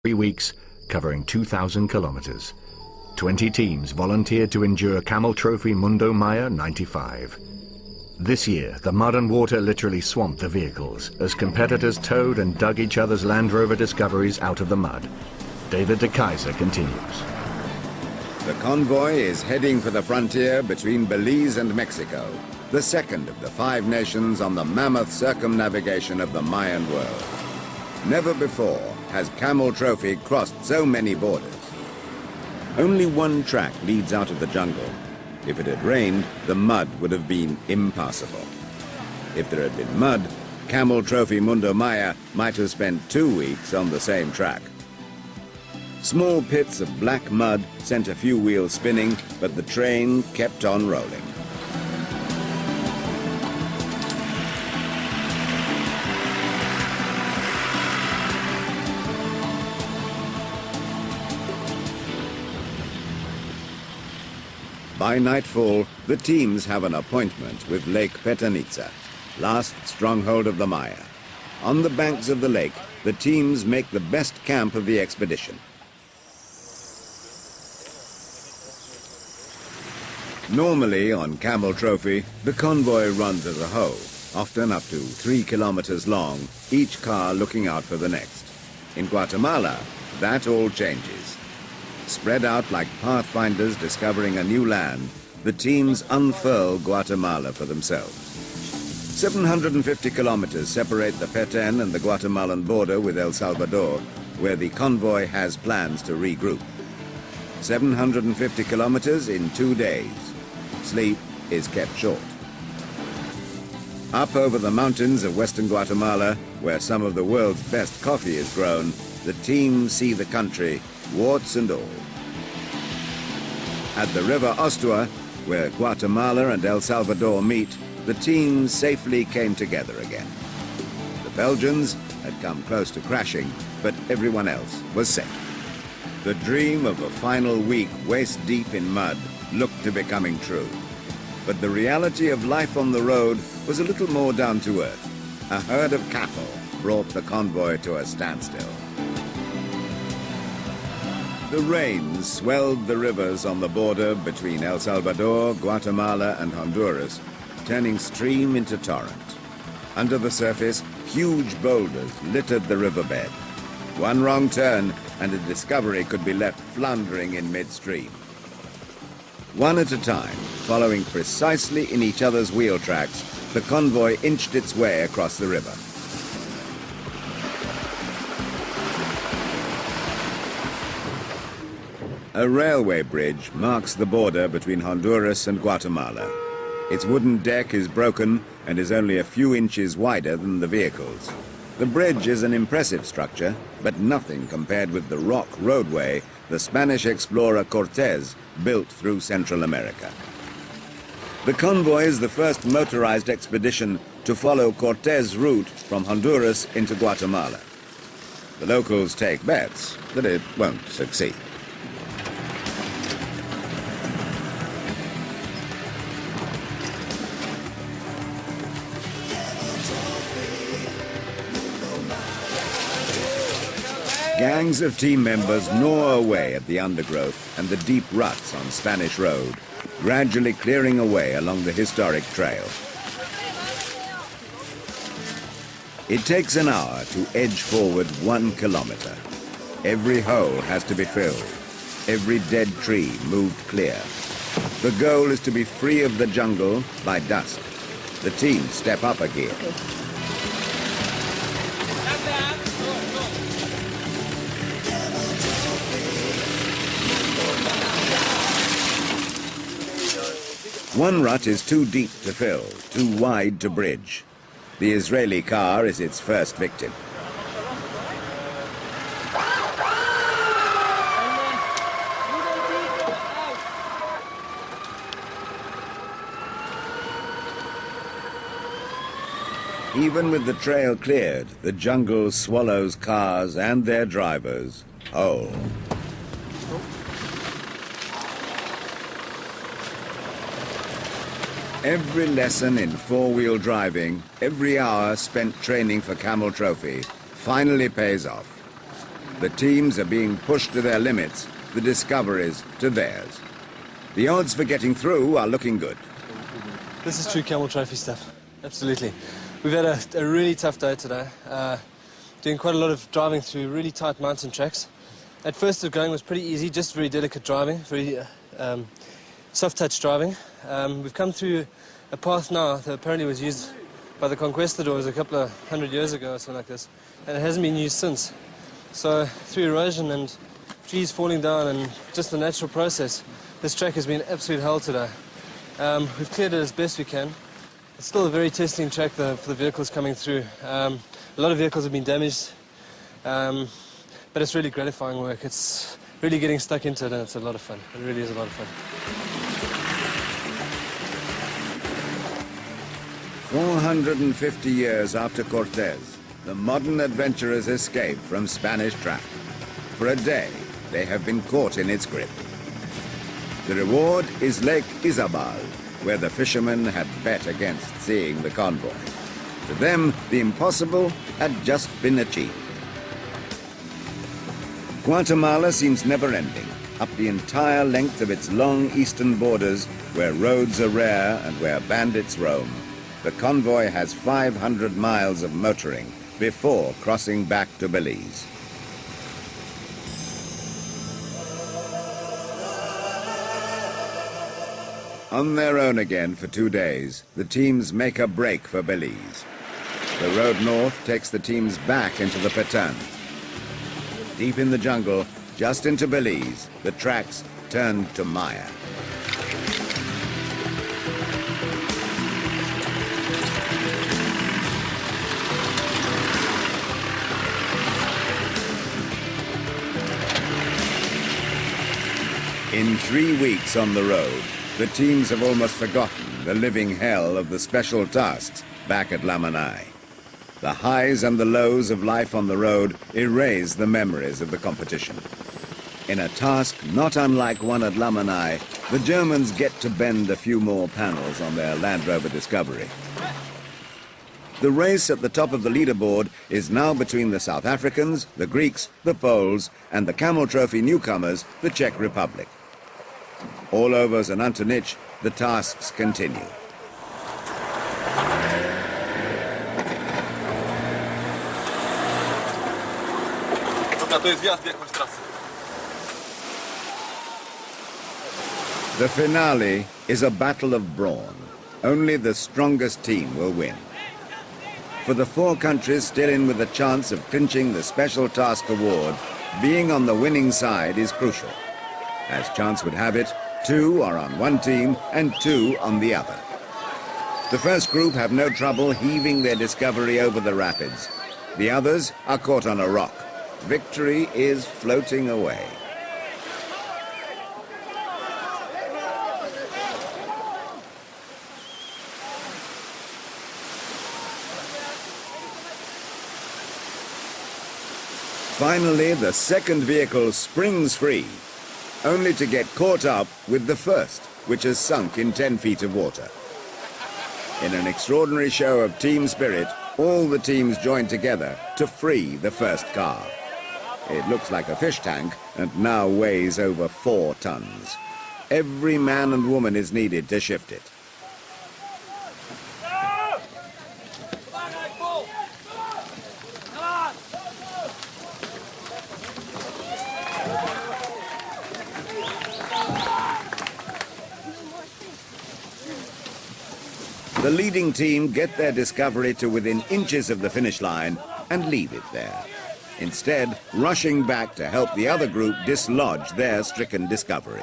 3 weeks, covering 2,000 kilometers. 20 teams volunteered to endure Camel Trophy.Mundo Maya 95. This year, the mud and water literally swamped the vehicles as competitors towed and dug each other's Land Rover Discoveries out of the mud. David de Kaiser continues. The convoy is heading for the frontier between Belize and Mexico, the second of the 5 nations on the mammoth circumnavigation of the Mayan world. Never before has Camel Trophy crossed so many borders. Only one track leads out of the jungle. If it had rained, the mud would have been impassable. If there had been mud, Camel Trophy.Mundo Maya might have spent 2 weeks on the same track. Small pits of black mud sent a few wheels spinning, but the train kept on rolling. By nightfall, the teams have an appointment with Lake Petanitza, last stronghold of the Maya. On the banks of the lake, the teams make the best camp of the expedition. Normally, on Camel Trophy, the convoy runs as a whole, often up to 3 kilometers long, each car looking out for the next. In Guatemala, that all changes. Spread out like pathfinders discovering a new land, the teams unfurl Guatemala for themselves. 750 kilometers separate the Petén and the Guatemalan border with El Salvador, where the convoy has plans to regroup. 750 kilometers in 2 days. Sleep is kept short. Up over the mountains of western Guatemala, where some of the world's best coffee is grown, the team see the country, warts and all. At the river Ostua, where Guatemala and El Salvador meet, the teams safely came together again. The Belgians had come close to crashing, but everyone else was safe. The dream of a final week waist-deep in mud looked to be coming true. But the reality of life on the road was a little more down to earth. A herd of cattle brought the convoy to a standstill. The rains swelled the rivers on the border between El Salvador, Guatemala, and Honduras, turning stream into torrent. Under the surface, huge boulders littered the riverbed. One wrong turn, and the Discovery could be left floundering in midstream. One at a time, following precisely in each other's wheel tracks, the convoy inched its way across the river. A railway bridge marks the border between Honduras and Guatemala. Its wooden deck is broken and is only a few inches wider than the vehicles. The bridge is an impressive structure, but nothing compared with the rock roadway the Spanish explorer Cortés built through Central America. The convoy is the first motorized expedition to follow Cortés' route from Honduras into Guatemala. The locals take bets that it won't succeed. Gangs of team members gnaw away at the undergrowth and the deep ruts on Spanish Road, gradually clearing away along the historic trail. It takes an hour to edge forward 1 kilometer. Every hole has to be filled, every dead tree moved clear. The goal is to be free of the jungle by dusk. The teams step up a gear. One rut is too deep to fill, too wide to bridge. The Israeli car is its first victim. Even with the trail cleared, the jungle swallows cars and their drivers whole. Every lesson in four-wheel driving, every hour spent training for Camel Trophy, finally pays off. The teams are being pushed to their limits, the discoveries to theirs. The odds for getting through are looking good. This is true Camel Trophy stuff, absolutely. We've had a really tough day today, doing quite a lot of driving through really tight mountain tracks. At first the going was pretty easy, just very delicate driving, very soft touch driving. We've come through a path now that apparently was used by the conquistadors a couple of 100 years ago or something like this, and it hasn't been used since. So through erosion and trees falling down and just the natural process, this track has been absolute hell today. We've cleared it as best we can. It's still a very testing track for the vehicles coming through. A lot of vehicles have been damaged, but it's really gratifying work. It's really getting stuck into it, and it's a lot of fun. It really is a lot of fun. 450 years after Cortés, the modern adventurers escape from Spanish trap. For a day, they have been caught in its grip. The reward is Lake Izabal, where the fishermen had bet against seeing the convoy. To them, the impossible had just been achieved. Guatemala seems never-ending, up the entire length of its long eastern borders, where roads are rare and where bandits roam. The convoy has 500 miles of motoring before crossing back to Belize. On their own again for 2 days, the teams make a break for Belize. The road north takes the teams back into the Petén. Deep in the jungle, just into Belize, the tracks turn to mire. In 3 weeks on the road, the teams have almost forgotten the living hell of the special tasks back at Lamanai. The highs and the lows of life on the road erase the memories of the competition. In a task not unlike one at Lamanai, the Germans get to bend a few more panels on their Land Rover Discovery. The race at the top of the leaderboard is now between the South Africans, the Greeks, the Poles, and the Camel Trophy newcomers, the Czech Republic. All overs and Antonich, the tasks continue. The finale is a battle of brawn. Only the strongest team will win. For the 4 countries still in with a chance of clinching the Special Task Award, being on the winning side is crucial. As chance would have it, 2 are on one team and 2 on the other. The first group have no trouble heaving their Discovery over the rapids. The others are caught on a rock. Victory is floating away. Finally, the second vehicle springs free, only to get caught up with the first, which has sunk in 10 feet of water. In an extraordinary show of team spirit, all the teams join together to free the first car. It looks like a fish tank and now weighs over 4 tons. Every man and woman is needed to shift it. The leading team get their Discovery to within inches of the finish line and leave it there, instead rushing back to help the other group dislodge their stricken Discovery.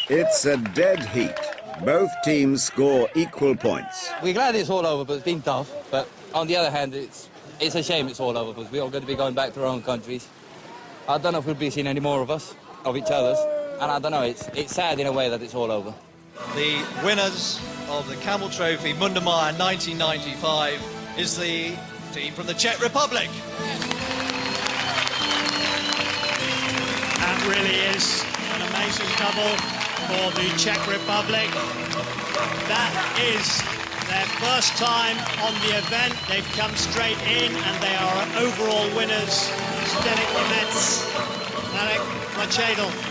It's a dead heat. Both teams score equal points. We're glad it's all over, but it's been tough. But on the other hand, it's a shame it's all over, because we're all going to be going back to our own countries. I don't know if we'll be seeing any more of us, of each other's. And I don't know, it's sad in a way that it's all over. The winners of the Camel Trophy.Mundo Maya 1995 is the team from the Czech Republic. That really is an amazing double for the Czech Republic. That is Their first time on the event, they've come straight in and they are overall winners. Zdeněk Němec, Marek Machedl.